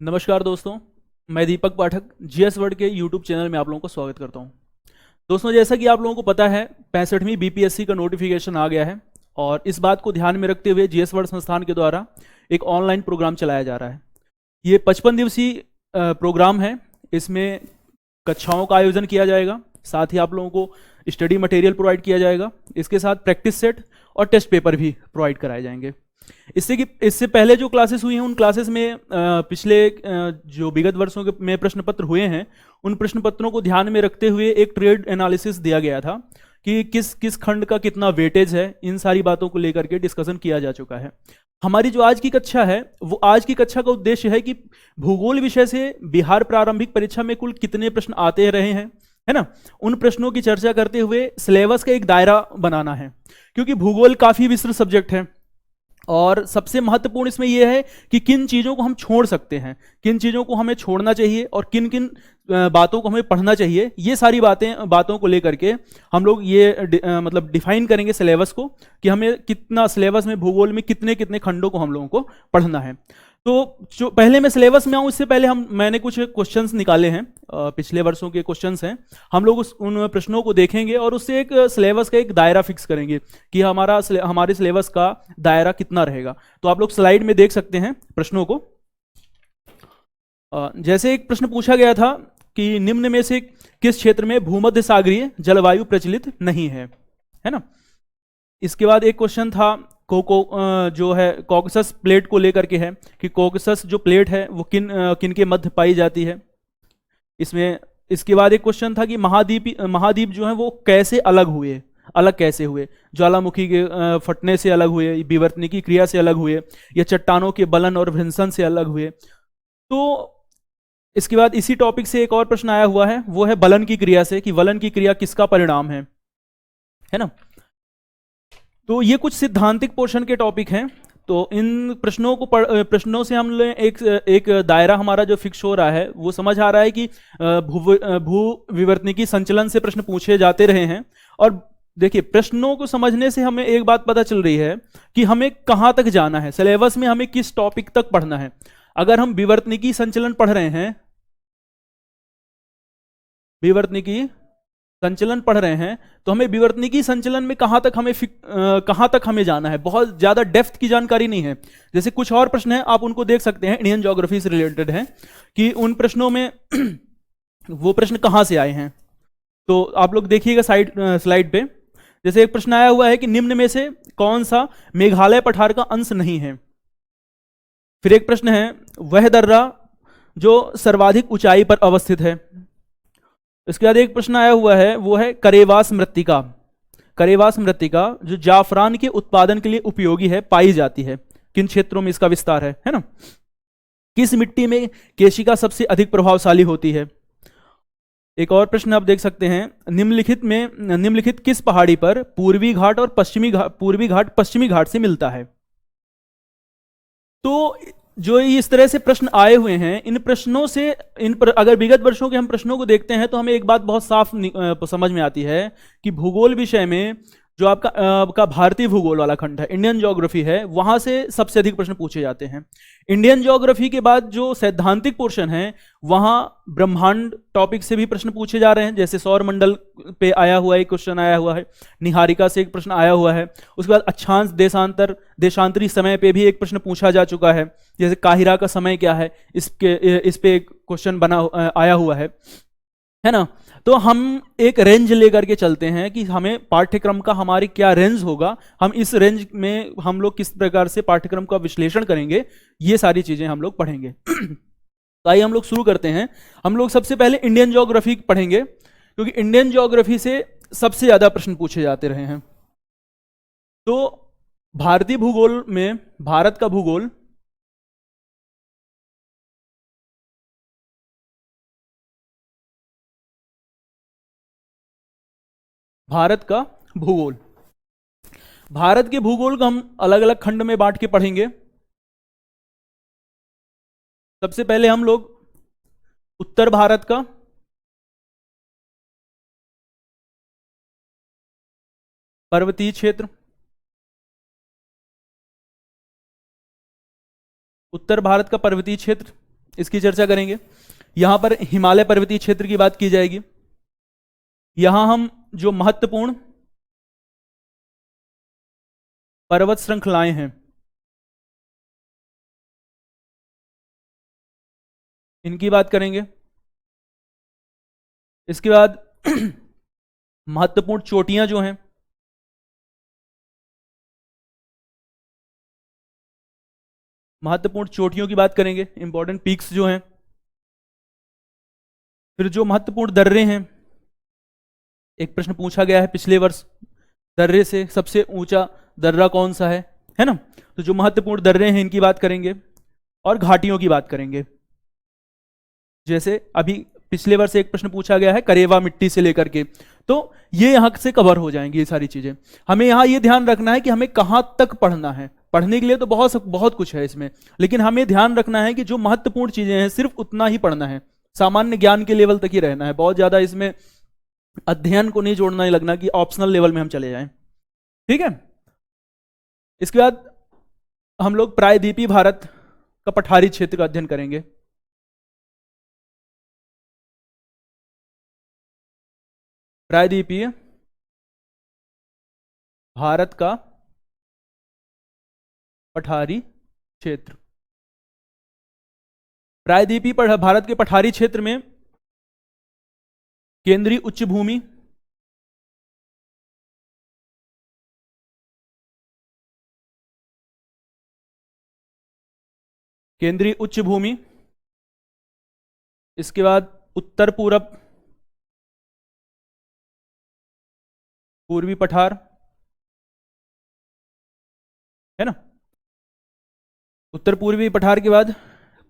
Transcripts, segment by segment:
नमस्कार दोस्तों। मैं दीपक पाठक जीएस वर्ड के यूट्यूब चैनल में आप लोगों को स्वागत करता हूं। दोस्तों, जैसा कि आप लोगों को पता है 65वीं बीपीएससी का नोटिफिकेशन आ गया है और इस बात को ध्यान में रखते हुए जीएस वर्ड संस्थान के द्वारा एक ऑनलाइन प्रोग्राम चलाया जा रहा है। ये 55 दिवसीय प्रोग्राम है। इसमें कक्षाओं का आयोजन किया जाएगा, साथ ही आप लोगों को स्टडी मटेरियल प्रोवाइड किया जाएगा। इसके साथ प्रैक्टिस सेट और टेस्ट पेपर भी प्रोवाइड कराए जाएंगे। इससे पहले जो क्लासेस हुई हैं उन क्लासेस में पिछले जो विगत वर्षों के में प्रश्न पत्र हुए हैं उन प्रश्न पत्रों को ध्यान में रखते हुए एक ट्रेड एनालिसिस दिया गया था कि किस किस खंड का कितना वेटेज है। इन सारी बातों को लेकर के डिस्कशन किया जा चुका है। हमारी जो आज की कक्षा है वो आज की कक्षा का उद्देश्य है कि भूगोल विषय से बिहार प्रारंभिक परीक्षा में कुल कितने प्रश्न आते रहे हैं, है ना, उन प्रश्नों की चर्चा करते हुए सिलेबस का एक दायरा बनाना है। क्योंकि भूगोल काफी विस्तृत सब्जेक्ट है और सबसे महत्वपूर्ण इसमें यह है कि किन चीज़ों को हम छोड़ सकते हैं, किन चीज़ों को हमें छोड़ना चाहिए और किन किन बातों को हमें पढ़ना चाहिए। ये सारी बातों को लेकर के हम लोग ये मतलब डिफाइन करेंगे सिलेबस को कि हमें कितना सिलेबस में भूगोल में कितने कितने खंडों को हम लोगों को पढ़ना है। तो जो पहले मैं सिलेबस में आऊँ इससे पहले मैंने कुछ क्वेश्चंस निकाले हैं, पिछले वर्षों के क्वेश्चंस हैं। हम लोग उन प्रश्नों को देखेंगे और उससे एक सिलेबस का एक दायरा फिक्स करेंगे कि हमारे सिलेबस का दायरा कितना रहेगा। तो आप लोग स्लाइड में देख सकते हैं प्रश्नों को। जैसे एक प्रश्न पूछा गया था कि निम्न में से किस क्षेत्र में भूमध्य सागरीय जलवायु प्रचलित नहीं है ना। इसके बाद एक क्वेश्चन था जो है कॉकसस प्लेट को लेकर के है कि कॉकसस जो प्लेट है वो किन के मध्य पाई जाती है। इसके बाद एक क्वेश्चन था कि महाद्वीप जो है वो कैसे हुए, ज्वालामुखी के फटने से अलग हुए, विवर्तनिकी क्रिया से अलग हुए, या चट्टानों के बलन और भ्रंशन से अलग हुए। तो इसके बाद इसी टॉपिक से एक और प्रश्न आया हुआ है, वो है बलन की क्रिया से, कि वलन की क्रिया किसका परिणाम है ना। तो ये कुछ सिद्धांतिक पोर्शन के टॉपिक हैं। तो इन प्रश्नों से हम एक दायरा हमारा जो फिक्स हो रहा है वो समझ आ रहा है कि भू विवर्तनिकी संचलन से प्रश्न पूछे जाते रहे हैं। और देखिए, प्रश्नों को समझने से हमें एक बात पता चल रही है कि हमें कहाँ तक जाना है, सिलेबस में हमें किस टॉपिक तक पढ़ना है। अगर हम विवर्तनिकी संचलन पढ़ रहे हैं, तो हमें विवर्तनिकी संचलन में कहां तक हमें जाना है। बहुत ज्यादा डेप्थ की जानकारी नहीं है। जैसे कुछ और प्रश्न हैं, आप उनको देख सकते हैं, इंडियन ज्योग्राफी से रिलेटेड हैं, कि उन प्रश्नों में वो प्रश्न कहां से आए हैं। तो आप लोग देखिएगा स्लाइड पे। जैसे एक प्रश्न आया हुआ है कि निम्न में से कौन सा मेघालय पठार का अंश नहीं है। फिर एक प्रश्न है, वह दर्रा जो सर्वाधिक ऊंचाई पर अवस्थित है। इसके बाद एक प्रश्न आया हुआ है, वो है करेवास मृत्तिका जो जाफरान के उत्पादन के लिए उपयोगी है, पाई जाती है, किन क्षेत्रों में इसका विस्तार है ना। किस मिट्टी में केशिका सबसे अधिक प्रभावशाली होती है। एक और प्रश्न आप देख सकते हैं, निम्नलिखित किस पहाड़ी पर पूर्वी घाट पश्चिमी घाट से मिलता है। तो जो इस तरह से प्रश्न आए हुए हैं, इन प्रश्नों से अगर विगत वर्षों के हम प्रश्नों को देखते हैं तो हमें एक बात बहुत साफ समझ में आती है कि भूगोल विषय में जो आपका भारतीय भूगोल वाला खंड है, इंडियन ज्योग्राफी है, वहां से सबसे अधिक प्रश्न पूछे जाते हैं। इंडियन ज्योग्राफी के बाद जो सैद्धांतिक पोर्शन है वहां ब्रह्मांड टॉपिक से भी प्रश्न पूछे जा रहे हैं। जैसे सौर मंडल पे आया हुआ एक क्वेश्चन आया हुआ है, निहारिका से एक प्रश्न आया हुआ है। उसके बाद अक्षांश देशांतरी समय पे भी एक प्रश्न पूछा जा चुका है, जैसे काहिरा का समय क्या है, इस पे एक क्वेश्चन आया हुआ है ना। तो हम एक रेंज लेकर के चलते हैं कि हमें पाठ्यक्रम का हमारी क्या रेंज होगा, हम इस रेंज में हम लोग किस प्रकार से पाठ्यक्रम का विश्लेषण करेंगे, ये सारी चीजें हम लोग पढ़ेंगे। तो आइए हम लोग शुरू करते हैं। हम लोग सबसे पहले इंडियन ज्योग्राफी पढ़ेंगे, क्योंकि इंडियन ज्योग्राफी से सबसे ज्यादा प्रश्न पूछे जाते रहे हैं। तो भारतीय भूगोल में भारत का भूगोल, भारत के भूगोल को हम अलग अलग खंड में बांट के पढ़ेंगे। सबसे पहले हम लोग उत्तर भारत का, पर्वतीय क्षेत्र, उत्तर भारत का पर्वतीय क्षेत्र, इसकी चर्चा करेंगे। यहां पर हिमालय पर्वतीय क्षेत्र की बात की जाएगी। यहां हम जो महत्वपूर्ण पर्वत श्रृंखलाएं हैं इनकी बात करेंगे। इसके बाद महत्वपूर्ण चोटियां जो हैं, महत्वपूर्ण चोटियों की बात करेंगे, इंपॉर्टेंट पीक्स जो हैं। फिर जो महत्वपूर्ण दर्रे हैं, एक प्रश्न पूछा गया है पिछले वर्ष, दर्रे से सबसे ऊंचा दर्रा कौन सा है ना। तो जो महत्वपूर्ण दर्रे हैं इनकी बात करेंगे और घाटियों की बात करेंगे। जैसे अभी पिछले वर्ष एक प्रश्न पूछा गया है करेवा मिट्टी से लेकर के, तो ये यहां से कवर हो जाएंगी ये सारी चीजें। हमें यहां ये ध्यान रखना है कि हमें कहां तक पढ़ना है। पढ़ने के लिए तो बहुत बहुत कुछ है इसमें, लेकिन हमें ध्यान रखना है कि जो महत्वपूर्ण चीजें हैं सिर्फ उतना ही पढ़ना है, सामान्य ज्ञान के लेवल तक ही रहना है। बहुत ज्यादा इसमें अध्ययन को नहीं जोड़ना ही लगना कि ऑप्शनल लेवल में हम चले जाएं। ठीक है। इसके बाद हम लोग प्रायद्वीपीय भारत का पठारी क्षेत्र का अध्ययन करेंगे। प्रायद्वीपीय भारत का पठारी क्षेत्र। प्रायद्वीपीय भारत के पठारी क्षेत्र में केंद्रीय उच्च भूमि, केंद्रीय उच्च भूमि, इसके बाद उत्तर पूरब पूर्वी पठार, है ना। उत्तर पूर्वी पठार के बाद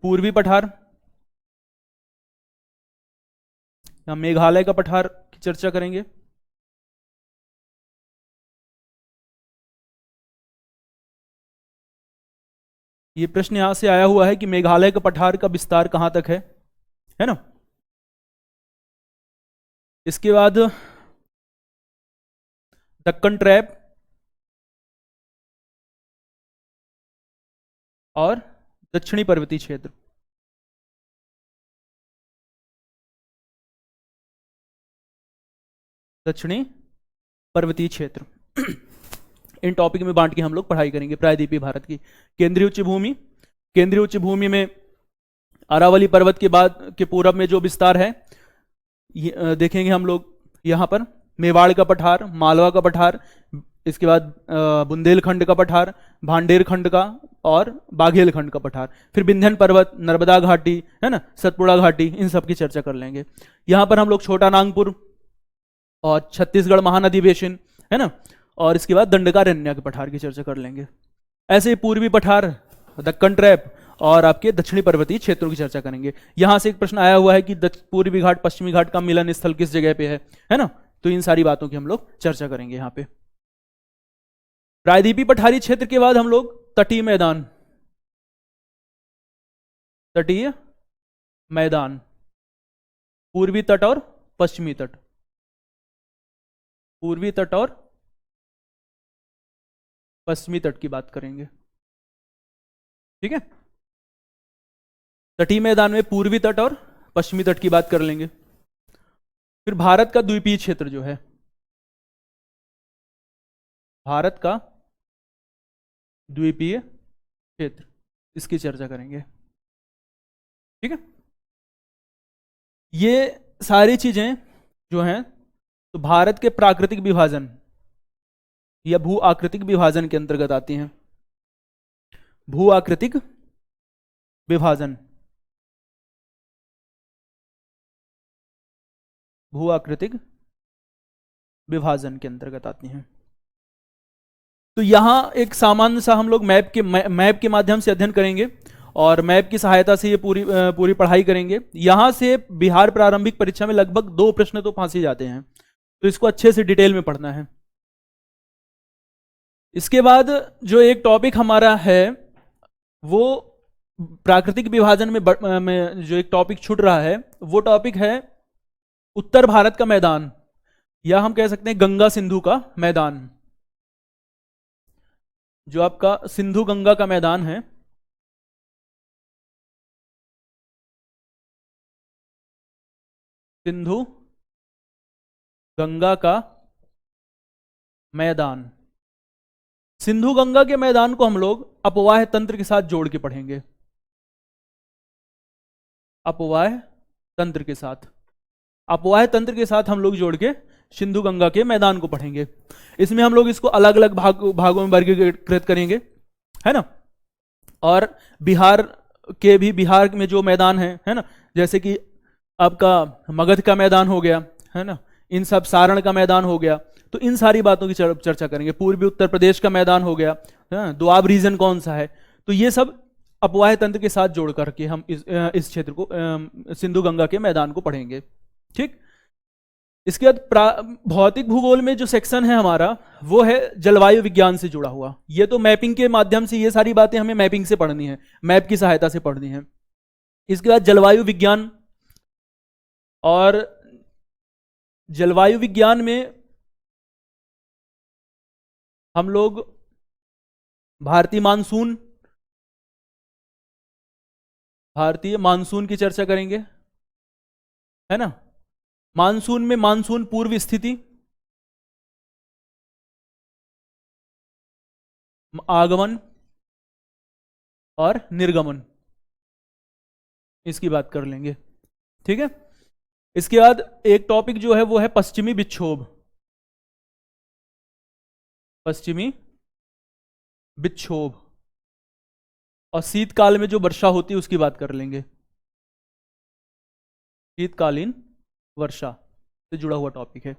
पूर्वी पठार, हम मेघालय का पठार की चर्चा करेंगे। ये प्रश्न यहां से आया हुआ है कि मेघालय का पठार का विस्तार कहां तक है ना। इसके बाद दक्कन ट्रैप और दक्षिणी पर्वतीय क्षेत्र। दक्षिणी पर्वतीय क्षेत्र इन टॉपिक में बांट के हम लोग पढ़ाई करेंगे प्रायद्वीपीय भारत की। केंद्रीय उच्च भूमि, केंद्रीय उच्च भूमि में अरावली पर्वत के बाद के पूरब में जो विस्तार है देखेंगे हम लोग। यहां पर मेवाड़ का पठार, मालवा का पठार, इसके बाद बुंदेलखंड का पठार, भांडेर खंड का और बाघेल खंड का पठार। फिर विंध्यन पर्वत, नर्मदा घाटी, है ना, सतपुड़ा घाटी, इन सब की चर्चा कर लेंगे। यहां पर हम लोग छोटा नागपुर और छत्तीसगढ़ महानदी बेसिन, है ना, और इसके बाद दंडकारण्य के पठार की चर्चा कर लेंगे। ऐसे पूर्वी पठार, दक्कन ट्रैप और आपके दक्षिणी पर्वतीय क्षेत्रों की चर्चा करेंगे। यहां से एक प्रश्न आया हुआ है कि पूर्वी घाट पश्चिमी घाट का मिलन स्थल किस जगह पे है ना। तो इन सारी बातों की हम लोग चर्चा करेंगे यहाँ पे। प्रायद्वीपीय पठारी क्षेत्र के बाद हम लोग तटीय मैदान, तटीय मैदान, पूर्वी तट और पश्चिमी तट, पूर्वी तट और पश्चिमी तट की बात करेंगे। ठीक है। तटीय मैदान में पूर्वी तट और पश्चिमी तट की बात कर लेंगे। फिर भारत का द्वीपीय क्षेत्र जो है, भारत का द्वीपीय क्षेत्र, इसकी चर्चा करेंगे। ठीक है। ये सारी चीजें जो हैं तो भारत के प्राकृतिक विभाजन या भू आकृतिक विभाजन के अंतर्गत आती हैं। भू आकृतिक विभाजन, भू आकृतिक विभाजन के अंतर्गत आती हैं। तो यहां एक सामान्य सा हम लोग मैप के माध्यम से अध्ययन करेंगे और मैप की सहायता से ये पूरी पढ़ाई करेंगे। यहां से बिहार प्रारंभिक परीक्षा में लगभग 2 प्रश्न तो फांसी जाते हैं, तो इसको अच्छे से डिटेल में पढ़ना है। इसके बाद जो एक टॉपिक हमारा है वो प्राकृतिक विभाजन में जो एक टॉपिक छूट रहा है वो टॉपिक है उत्तर भारत का मैदान, या हम कह सकते हैं गंगा सिंधु का मैदान। जो आपका सिंधु गंगा का मैदान है सिंधु गंगा का मैदान। सिंधु गंगा के मैदान को हम लोग अपवाह तंत्र के साथ जोड़ के पढ़ेंगे। अपवाह तंत्र के साथ, अपवाह तंत्र के साथ हम लोग जोड़ के सिंधु गंगा के मैदान को पढ़ेंगे। इसमें हम लोग इसको अलग अलग भागों में वर्गीकृत करेंगे, है ना। और बिहार के भी, बिहार में जो मैदान है ना, जैसे कि आपका मगध का मैदान हो गया, है ना, इन सब, सारण का मैदान हो गया, तो इन सारी बातों की चर्चा करेंगे। पूर्वी उत्तर प्रदेश का मैदान हो गया, दोआब रीजन कौन सा है, तो ये सब अपवाह तंत्र के साथ जोड़ करके हम इस क्षेत्र को, सिंधु गंगा के मैदान को पढ़ेंगे। ठीक। इसके बाद भौतिक भूगोल में जो सेक्शन है हमारा, वो है जलवायु विज्ञान से जुड़ा हुआ। ये तो मैपिंग के माध्यम से, ये सारी बातें हमें मैपिंग से पढ़नी है, मैप की सहायता से पढ़नी है। इसके बाद जलवायु विज्ञान, और जलवायु विज्ञान में हम लोग भारतीय मानसून की चर्चा करेंगे, है ना। मानसून में मानसून पूर्व स्थिति, आगमन और निर्गमन, इसकी बात कर लेंगे। ठीक है। इसके बाद एक टॉपिक जो है वो है पश्चिमी विक्षोभ। पश्चिमी विक्षोभ, और शीतकाल में जो वर्षा होती है उसकी बात कर लेंगे। शीतकालीन वर्षा से जुड़ा हुआ टॉपिक है।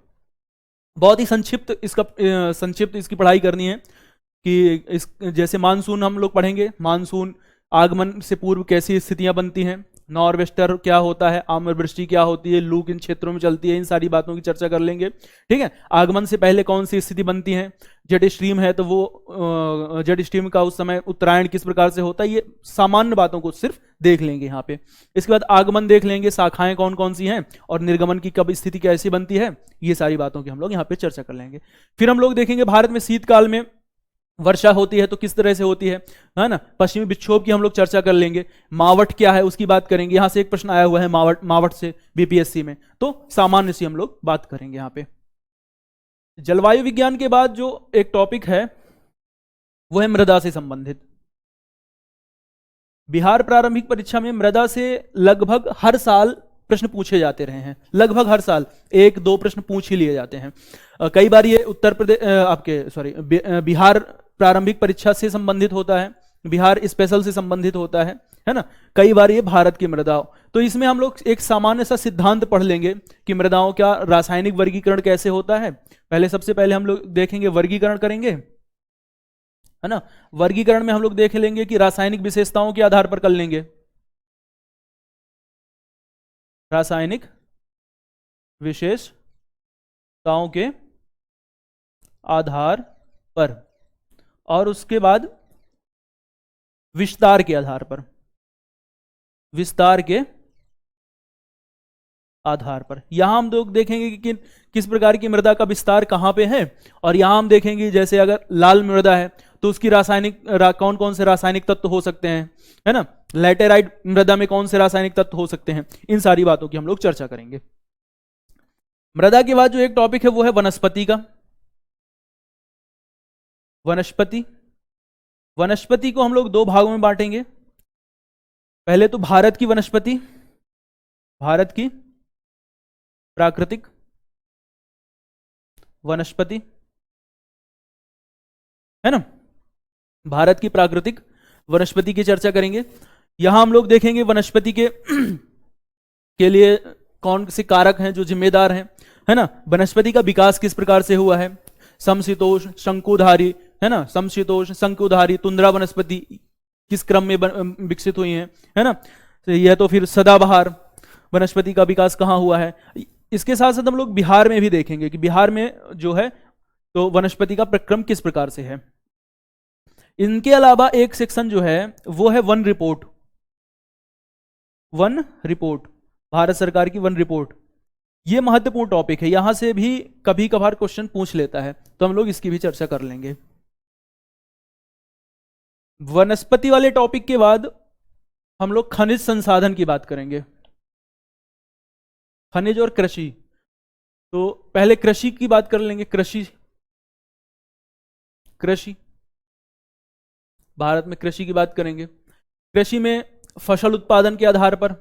बहुत ही संक्षिप्त इसकी पढ़ाई करनी है कि जैसे मानसून हम लोग पढ़ेंगे, मानसून आगमन से पूर्व कैसी स्थितियां बनती हैं, नॉर्वेस्टर क्या होता है, आम्र वृष्टि क्या होती है, लू किन क्षेत्रों में चलती है, इन सारी बातों की चर्चा कर लेंगे। ठीक है। आगमन से पहले कौन सी स्थिति बनती है, जेट स्ट्रीम है तो वो जेट स्ट्रीम का उस समय उत्तरायण किस प्रकार से होता है, ये सामान्य बातों को सिर्फ देख लेंगे यहाँ पे। इसके बाद आगमन देख लेंगे, शाखाएं कौन कौन सी हैं, और निर्गमन की कब स्थिति कैसी बनती है, ये सारी बातों की हम लोग यहाँ पे चर्चा कर लेंगे। फिर हम लोग देखेंगे भारत में शीतकाल में वर्षा होती है तो किस तरह से होती है ना। पश्चिमी विक्षोभ की हम लोग चर्चा कर लेंगे। मावट क्या है उसकी बात करेंगे, यहां से एक प्रश्न आया हुआ है मावट से बीपीएससी में, तो सामान्य से हम लोग बात करेंगे यहां पे। जलवायु विज्ञान के बाद जो एक टॉपिक है वो है मृदा से संबंधित। बिहार प्रारंभिक परीक्षा में मृदा से लगभग हर साल प्रश्न पूछे जाते रहे हैं, लगभग हर साल 1-2 प्रश्न पूछ ही लिए जाते हैं। कई बार ये बिहार प्रारंभिक परीक्षा से संबंधित होता है, बिहार स्पेशल से संबंधित होता है ना। कई बार ये भारत की मृदाओं, तो इसमें हम लोग एक सामान्य सा सिद्धांत पढ़ लेंगे कि मृदाओं का रासायनिक वर्गीकरण कैसे होता है। सबसे पहले हम लोग देखेंगे, वर्गीकरण करेंगे, है ना। वर्गीकरण में हम लोग देख लेंगे कि रासायनिक विशेषताओं के आधार पर कर लेंगे, रासायनिक विशेषताओं के आधार पर, और उसके बाद विस्तार के आधार पर, विस्तार के आधार पर। यहां हम लोग देखेंगे कि किस प्रकार की मृदा का विस्तार कहां पे है, और यहां हम देखेंगे जैसे अगर लाल मृदा है तो उसकी कौन कौन से रासायनिक तत्व हो सकते हैं, है ना। लैटेराइट मृदा में कौन से रासायनिक तत्व हो सकते हैं, इन सारी बातों की हम लोग चर्चा करेंगे। मृदा के बाद जो एक टॉपिक है वो है वनस्पति का। वनस्पति, वनस्पति को हम लोग 2 भागों में बांटेंगे। पहले तो भारत की वनस्पति, भारत की प्राकृतिक वनस्पति, है ना। भारत की प्राकृतिक वनस्पति की चर्चा करेंगे। यहां हम लोग देखेंगे वनस्पति के लिए कौन से कारक हैं जो जिम्मेदार हैं, है ना। वनस्पति का विकास किस प्रकार से हुआ है, समशीतोष्ण, शंकुधारी, है ना, समशीतोष्ण, शंकुधारी, तुंद्रा वनस्पति किस क्रम में विकसित हुई है ना। तो यह तो फिर सदाबहार वनस्पति का विकास कहाँ हुआ है। इसके साथ साथ हम लोग बिहार में भी देखेंगे कि बिहार में जो है तो वनस्पति का प्रक्रम किस प्रकार से है। इनके अलावा एक सेक्शन जो है वो है one report. One report, Bharat सरकार की वन रिपोर्ट, ये महत्वपूर्ण टॉपिक है, यहां से भी कभी कभार क्वेश्चन पूछ लेता है, तो हम लोग इसकी भी चर्चा कर लेंगे। वनस्पति वाले टॉपिक के बाद हम लोग खनिज संसाधन की बात करेंगे। खनिज और कृषि। तो पहले कृषि की बात कर लेंगे। कृषि, कृषि भारत में कृषि की बात करेंगे। कृषि में फसल उत्पादन के आधार पर,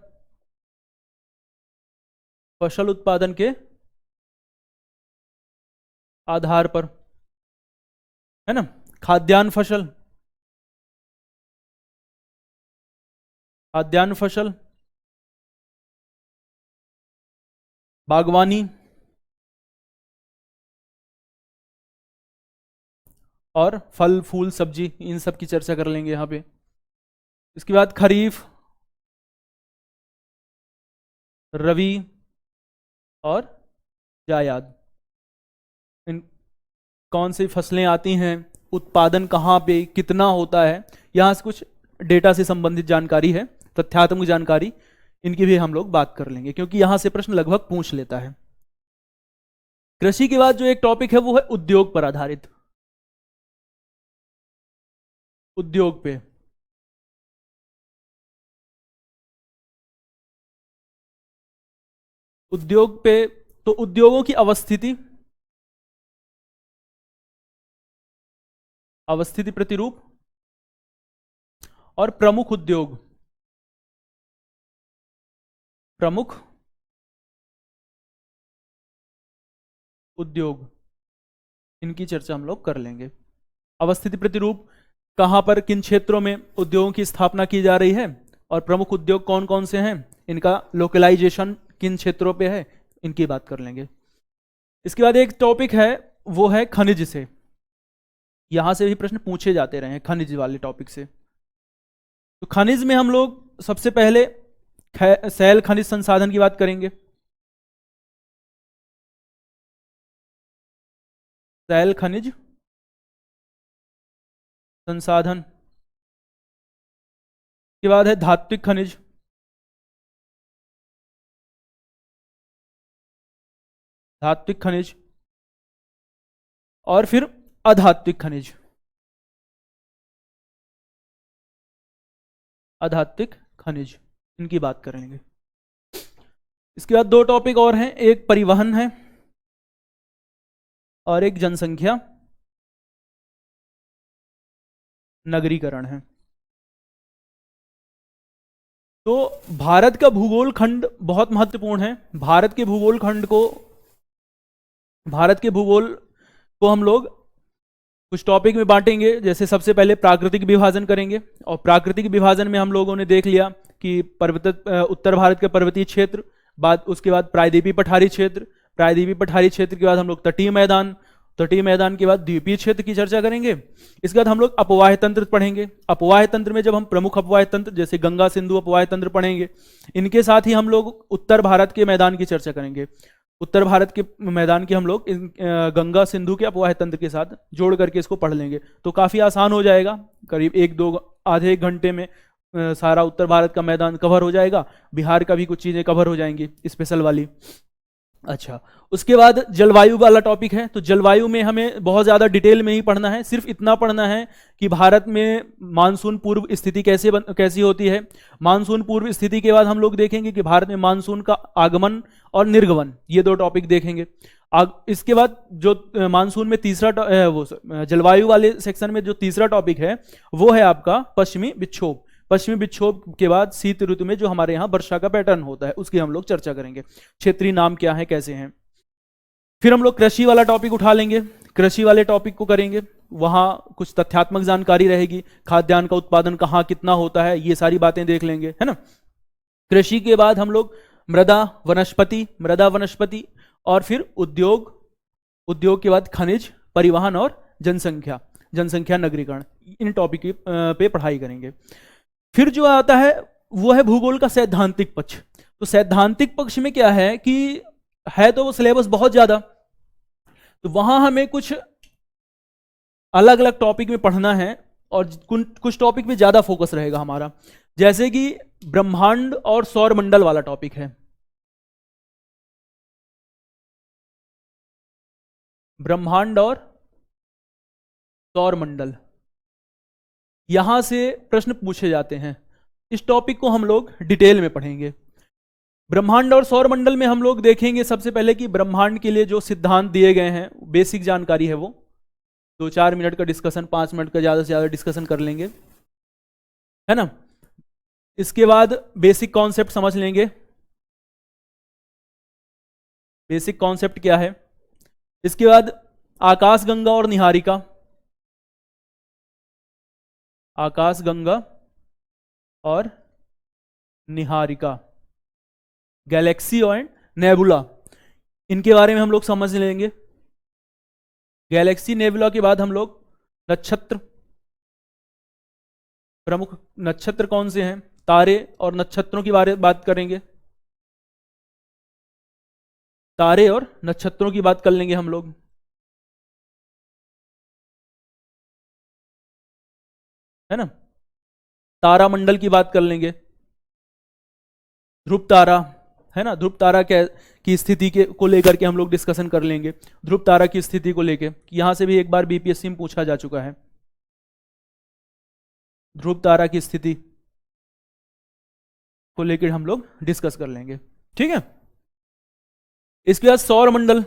फसल उत्पादन के आधार पर, है ना, खाद्यान्न फसल, खाद्यान्न फसल, बागवानी और फल फूल सब्जी, इन सब की चर्चा कर लेंगे यहाँ पे। इसके बाद खरीफ, रबी और जायद, इन कौन सी फसलें आती हैं, उत्पादन कहाँ पे कितना होता है, यहाँ से कुछ डेटा से संबंधित जानकारी है, तथ्यात्मक जानकारी, इनकी भी हम लोग बात कर लेंगे क्योंकि यहाँ से प्रश्न लगभग पूछ लेता है। कृषि के बाद जो एक टॉपिक है वो है उद्योग पर आधारित, उद्योग पे। उद्योग पे तो उद्योगों की अवस्थिति, अवस्थिति प्रतिरूप और प्रमुख उद्योग, प्रमुख उद्योग, इनकी चर्चा हम लोग कर लेंगे। अवस्थिति प्रतिरूप, कहां पर किन क्षेत्रों में उद्योगों की स्थापना की जा रही है, और प्रमुख उद्योग कौन कौन से हैं, इनका लोकलाइजेशन किन क्षेत्रों पे है, इनकी बात कर लेंगे। इसके बाद एक टॉपिक है वो है खनिज से, यहां से भी प्रश्न पूछे जाते रहे हैं खनिज वाले टॉपिक से। तो खनिज में हम लोग सबसे पहले सैल खनिज संसाधन की बात करेंगे। सैल खनिज संसाधन के बाद है धात्विक खनिज, धात्विक खनिज और फिर अधात्विक खनिज, अधात्विक खनिज, इनकी बात करेंगे। इसके बाद दो टॉपिक और हैं, एक परिवहन है और एक जनसंख्या नगरीकरण है। तो भारत का भूगोल खंड बहुत महत्वपूर्ण है। भारत के भूगोल खंड को, भारत के भूगोल को हम लोग कुछ टॉपिक में बांटेंगे। जैसे सबसे पहले प्राकृतिक विभाजन करेंगे, और प्राकृतिक विभाजन में हम लोगों ने देख लिया कि उत्तर भारत के पर्वतीय क्षेत्र, बाद उसके बाद प्रायद्वीपीय पठारी क्षेत्र, प्रायद्वीपीय पठारी क्षेत्र के बाद हम लोग तटीय मैदान, तटीय मैदान के बाद द्वीपीय क्षेत्र की चर्चा करेंगे। इसके बाद हम लोग अपवाह तंत्र पढ़ेंगे। अपवाह तंत्र में जब हम प्रमुख अपवाह तंत्र जैसे गंगा सिंधु अपवाह तंत्र पढ़ेंगे, इनके साथ ही हम लोग उत्तर भारत के मैदान की चर्चा करेंगे। उत्तर भारत के मैदान की हम लोग गंगा सिंधु के अपवाह तंत्र के साथ जोड़ करके इसको पढ़ लेंगे, तो काफ़ी आसान हो जाएगा। करीब एक दो आधे एक घंटे में सारा उत्तर भारत का मैदान कवर हो जाएगा। बिहार का भी कुछ चीज़ें कवर हो जाएंगी स्पेशल वाली। अच्छा, उसके बाद जलवायु वाला टॉपिक है। तो जलवायु में हमें बहुत ज़्यादा डिटेल में ही पढ़ना है, सिर्फ इतना पढ़ना है कि भारत में मानसून पूर्व स्थिति कैसी होती है। मानसून पूर्व स्थिति के बाद हम लोग देखेंगे कि भारत में मानसून का आगमन और निर्गमन, ये दो टॉपिक देखेंगे। इसके बाद जो मानसून में तीसरा वो जलवायु वाले सेक्शन में जो तीसरा टॉपिक है वो है आपका पश्चिमी विक्षोभ। पश्चिमी विक्षोभ के बाद शीत ऋतु में जो हमारे यहाँ वर्षा का पैटर्न होता है उसकी हम लोग चर्चा करेंगे। क्षेत्रीय नाम क्या है, कैसे हैं। फिर हम लोग कृषि वाला टॉपिक उठा लेंगे। कृषि वाले टॉपिक को करेंगे, वहाँ कुछ तथ्यात्मक जानकारी रहेगी, खाद्यान्न का उत्पादन कहाँ कितना होता है, ये सारी बातें देख लेंगे, है ना। कृषि के बाद हम लोग मृदा वनस्पति और फिर उद्योग, उद्योग के बाद खनिज, परिवहन और जनसंख्या नगरीकरण, इन टॉपिक पे पढ़ाई करेंगे। फिर जो आता है वो है भूगोल का सैद्धांतिक पक्ष। तो सैद्धांतिक पक्ष में क्या है कि है तो वो सिलेबस बहुत ज्यादा, तो वहां हमें कुछ अलग अलग टॉपिक में पढ़ना है और कुछ टॉपिक में ज्यादा फोकस रहेगा हमारा। जैसे कि ब्रह्मांड और सौर मंडल वाला टॉपिक है, ब्रह्मांड और सौर मंडल, यहां से प्रश्न पूछे जाते हैं। इस टॉपिक को हम लोग डिटेल में पढ़ेंगे। ब्रह्मांड और सौर मंडल में हम लोग देखेंगे सबसे पहले कि ब्रह्मांड के लिए जो सिद्धांत दिए गए हैं, बेसिक जानकारी है वो 2-4 मिनट का डिस्कशन, 5 मिनट का ज़्यादा से ज़्यादा डिस्कशन कर लेंगे, है ना। इसके बाद बेसिक कॉन्सेप्ट समझ लेंगे। बेसिक कॉन्सेप्ट क्या है। इसके बाद आकाशगंगा और निहारिका, आकाशगंगा और निहारिका, गैलेक्सी और नेबुला, इनके बारे में हम लोग समझ लेंगे। गैलेक्सी नेबुला के बाद हम लोग नक्षत्र, प्रमुख नक्षत्र कौन से हैं, तारे और नक्षत्रों की बात करेंगे। तारे और नक्षत्रों की बात कर लेंगे हम लोग, है ना। तारामंडल की बात कर लेंगे, ध्रुव तारा, है ना। ध्रुव तारा की स्थिति को लेकर के हम लोग डिस्कशन कर लेंगे। ध्रुव तारा की स्थिति को लेकर यहां से भी एक बार बीपीएससी में पूछा जा चुका है, ध्रुव तारा की स्थिति को लेकर हम लोग डिस्कस कर लेंगे, ठीक है। इसके बाद सौर मंडल,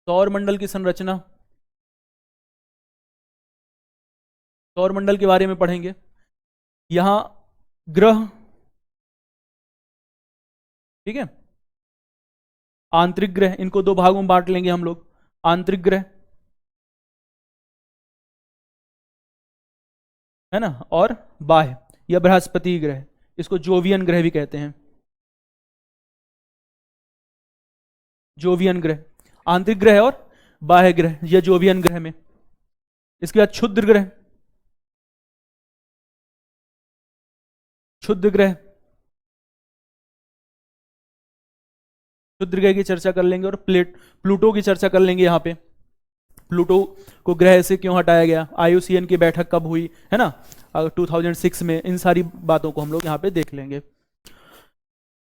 सौर मंडल की संरचना, सौर मंडल के बारे में पढ़ेंगे। यहां ग्रह, ठीक है, आंतरिक ग्रह, इनको दो भागों में बांट लेंगे हम लोग, आंतरिक ग्रह, है ना, और बाह्य या बृहस्पति ग्रह, इसको जोवियन ग्रह भी कहते हैं, जोवियन ग्रह, आंतरिक ग्रह और बाह्य ग्रह, या जोवियन ग्रह में। इसके बाद क्षुद्र ग्रह, क्षुद्र ग्रह, क्षुद्र ग्रह की चर्चा कर लेंगे, और प्लूटो की चर्चा कर लेंगे। यहाँ पे प्लूटो को ग्रह से क्यों हटाया गया, आईयूसीएन की बैठक कब हुई, है ना, 2006 में, इन सारी बातों को हम लोग यहाँ पे देख लेंगे।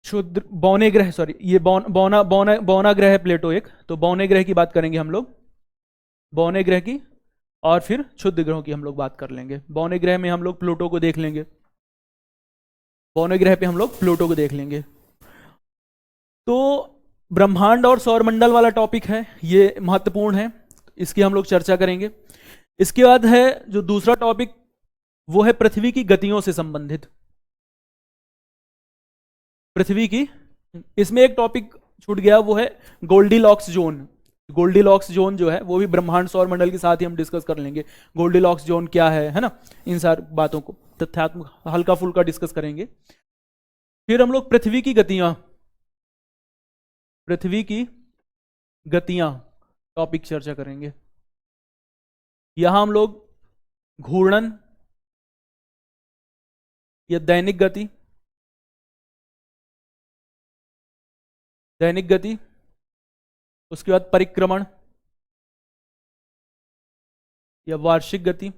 क्षुद्र बौने ग्रह, सॉरी ये बौना ग्रह है प्लेटो एक, तो बौने ग्रह की बात करेंगे हम लोग, बौने ग्रह की, और फिर क्षुद्र ग्रहों की हम लोग बात कर लेंगे। बौने ग्रह में हम लोग प्लूटो को देख लेंगे, बौने ग्रह पे हम लोग प्लूटो को देख लेंगे। तो ब्रह्मांड और सौरमंडल वाला टॉपिक है, ये महत्वपूर्ण है, इसकी हम लोग चर्चा करेंगे। इसके बाद है जो दूसरा टॉपिक, वो है पृथ्वी की गतियों से संबंधित, पृथ्वी की, इसमें एक टॉपिक छूट गया, वो है गोल्डीलॉक्स जोन। गोल्डीलॉक्स जोन जो है वो भी ब्रह्मांड सौर मंडल के साथ ही हम डिस्कस कर लेंगे, गोल्डीलॉक्स जोन क्या है ना, इन सारी बातों को तथ्यात्मक हल्का फुल्का डिस्कस करेंगे। फिर हम लोग पृथ्वी की गतियां, पृथ्वी की गतियां टॉपिक चर्चा करेंगे। यहां हम लोग घूर्णन या दैनिक गति, दैनिक गति, उसके बाद परिक्रमण या वार्षिक गति,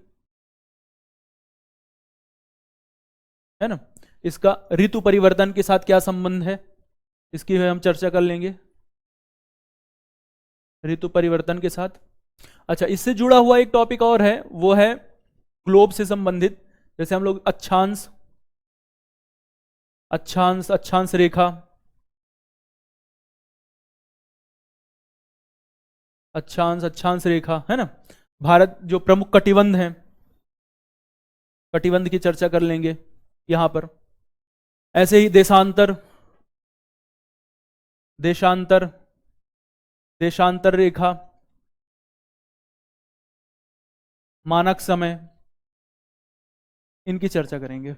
है ना, इसका ऋतु परिवर्तन के साथ क्या संबंध है, इसकी हम चर्चा कर लेंगे, ऋतु परिवर्तन के साथ। अच्छा, इससे जुड़ा हुआ एक टॉपिक और है, वो है ग्लोब से संबंधित, जैसे हम लोग अक्षांश, अक्षांश, अक्षांश रेखा, अक्षांश, अक्षांश रेखा, है ना, भारत जो प्रमुख कटिबंध हैं, कटिबंध की चर्चा कर लेंगे यहां पर। ऐसे ही देशांतर, देशांतर, देशांतर रेखा, मानक समय, इनकी चर्चा करेंगे।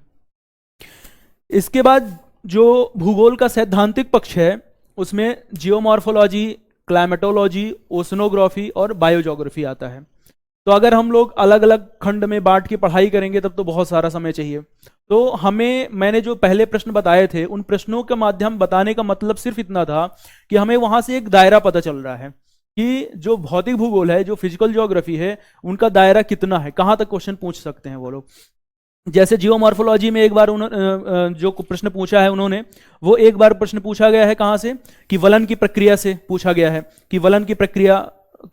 इसके बाद जो भूगोल का सैद्धांतिक पक्ष है, उसमें जियोमॉर्फोलॉजी, क्लाइमेटोलॉजी, ओशनोग्राफी और बायोजोग्राफी आता है। तो अगर हम लोग अलग अलग खंड में बांट के पढ़ाई करेंगे तब तो बहुत सारा समय चाहिए। तो हमें, मैंने जो पहले प्रश्न बताए थे, उन प्रश्नों के माध्यम बताने का मतलब सिर्फ इतना था कि हमें वहां से एक दायरा पता चल रहा है कि जो भौतिक भूगोल है, जो फिजिकल ज्योग्राफी है, उनका दायरा कितना है, कहां तक क्वेश्चन पूछ सकते हैं वो लोग। जैसे जियोमॉर्फोलॉजी में एक बार जो प्रश्न पूछा है उन्होंने, वो एक बार प्रश्न पूछा गया है कहां से, कि वलन की प्रक्रिया से पूछा गया है, कि वलन की प्रक्रिया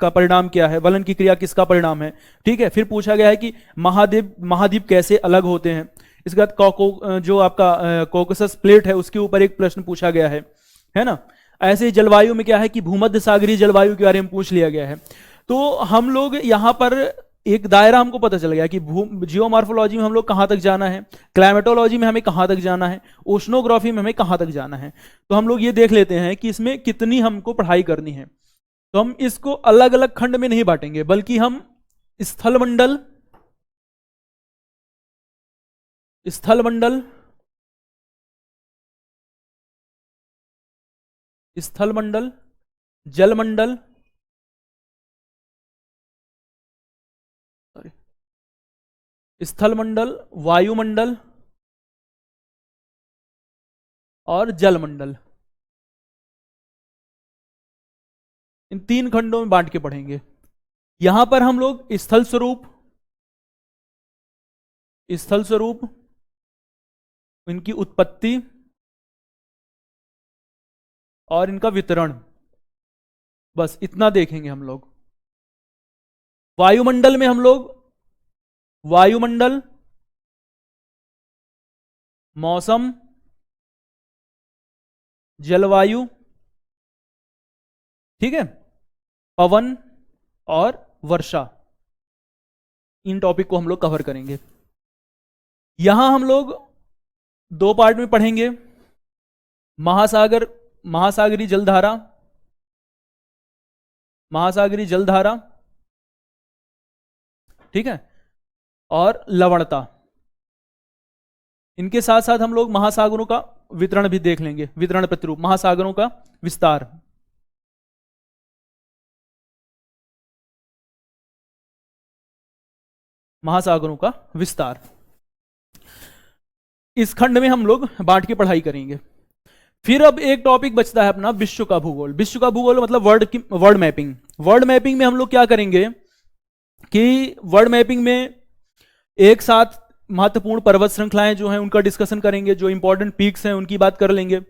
का परिणाम क्या है, वलन की क्रिया किसका परिणाम है, ठीक है। फिर पूछा गया है कि महाद्वीप कैसे अलग होते हैं। इसके बाद जो आपका कॉकसस प्लेट है उसके ऊपर एक प्रश्न पूछा गया है ना। ऐसे ही जलवायु में क्या है कि भूमध्य सागरीय जलवायु के बारे में पूछ लिया गया है। तो हम लोग यहाँ पर एक दायरा हमको पता चल गया कि जियोमॉर्फोलॉजी में हम लोग कहाँ तक जाना है, क्लाइमेटोलॉजी में हमें कहाँ तक जाना है, ओशनोग्राफी में हमें कहाँ तक जाना है। तो हम लोग ये देख लेते हैं कि इसमें कितनी हमको पढ़ाई करनी है। तो हम इसको अलग अलग खंड में नहीं बांटेंगे, बल्कि हम स्थलमंडल, स्थलमंडल, स्थलमंडल, जलमंडल, सॉरी, स्थलमंडल, वायुमंडल और जलमंडल, इन 3 खंडों में बांट के पढ़ेंगे। यहां पर हम लोग स्थल स्वरूप, स्थल स्वरूप, इनकी उत्पत्ति और इनका वितरण, बस इतना देखेंगे हम लोग। वायुमंडल में हम लोग वायुमंडल, मौसम, जलवायु, ठीक है, पवन और वर्षा, इन टॉपिक को हम लोग कवर करेंगे। यहां हम लोग 2 पार्ट में पढ़ेंगे, महासागरी जलधारा, महासागरी जलधारा, ठीक है, और लवणता। इनके साथ साथ हम लोग महासागरों का वितरण भी देख लेंगे, वितरण प्रतिरूप, महासागरों का विस्तार। महासागरों का विस्तार, इस खंड में हम लोग बांट के पढ़ाई करेंगे। फिर अब एक टॉपिक बचता है अपना विश्व का भूगोल। विश्व का भूगोल मतलब वर्ल्ड मैपिंग। वर्ल्ड मैपिंग में हम लोग क्या करेंगे कि वर्ल्ड मैपिंग में एक साथ महत्वपूर्ण पर्वत श्रृंखलाएं जो हैं उनका डिस्कशन करेंगे, जो इंपॉर्टेंट पीक्स हैं उनकी बात कर लेंगे,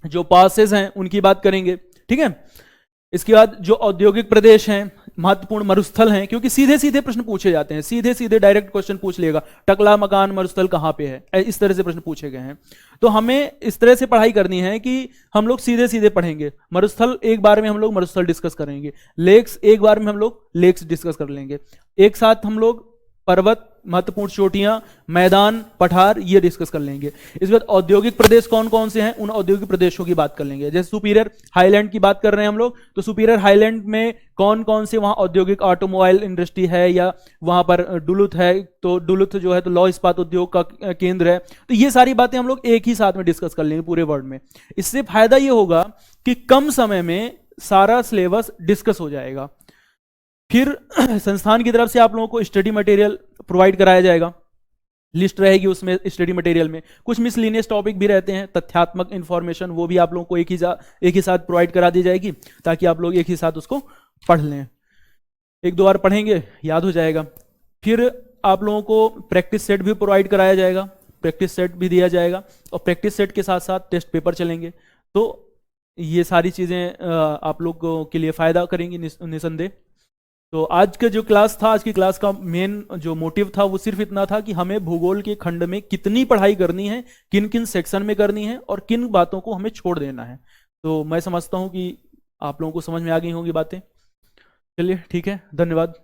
जो पासेस हैं उनकी बात करेंगे, ठीक है। इसके बाद जो औद्योगिक प्रदेश हैं, महत्वपूर्ण मरुस्थल हैं, क्योंकि सीधे सीधे प्रश्न पूछे जाते हैं, सीधे सीधे डायरेक्ट क्वेश्चन पूछ लेगा, टकला मकान मरुस्थल कहाँ पे है, इस तरह से प्रश्न पूछे गए हैं। तो हमें इस तरह से पढ़ाई करनी है कि हम लोग सीधे सीधे पढ़ेंगे। मरुस्थल एक बार में हम लोग मरुस्थल डिस्कस करेंगे, लेक्स एक बार में हम लोग लेक्स डिस्कस कर लेंगे, एक साथ हम लोग पर्वत, महत्वपूर्ण चोटियां, मैदान, पठार, ये डिस्कस कर लेंगे। इसके बाद औद्योगिक प्रदेश कौन कौन से हैं, उन औद्योगिक प्रदेशों की बात कर लेंगे। जैसे सुपीरियर हाईलैंड की बात कर रहे हैं हम लोग, तो सुपीरियर हाईलैंड में कौन कौन से वहां औद्योगिक ऑटोमोबाइल इंडस्ट्री है, या वहां पर डुलुथ है, तो डुलुथ जो है तो लौह इस्पात उद्योग का केंद्र है। तो ये सारी बातें हम लोग एक ही साथ में डिस्कस कर लेंगे पूरे वर्ल्ड में। इससे फायदा ये होगा कि कम समय में सारा सिलेबस डिस्कस हो जाएगा। फिर संस्थान की तरफ से आप लोगों को स्टडी मटेरियल प्रोवाइड कराया जाएगा, लिस्ट रहेगी उसमें। स्टडी मटेरियल में कुछ मिसलिनियस टॉपिक भी रहते हैं, तथ्यात्मक इंफॉर्मेशन, वो भी आप लोगों को एक ही साथ प्रोवाइड करा दी जाएगी, ताकि आप लोग एक ही साथ उसको पढ़ लें। 1-2 बार पढ़ेंगे, याद हो जाएगा। फिर आप लोगों को प्रैक्टिस सेट भी प्रोवाइड कराया जाएगा, प्रैक्टिस सेट भी दिया जाएगा, और प्रैक्टिस सेट के साथ साथ टेस्ट पेपर चलेंगे। तो ये सारी चीज़ें आप लोगों के लिए फ़ायदा करेंगी निसंदेह। तो आज का जो क्लास था, आज की क्लास का मेन जो मोटिव था वो सिर्फ इतना था कि हमें भूगोल के खंड में कितनी पढ़ाई करनी है, किन किन सेक्शन में करनी है, और किन बातों को हमें छोड़ देना है। तो मैं समझता हूँ कि आप लोगों को समझ में आ गई होंगी बातें। चलिए ठीक है, धन्यवाद।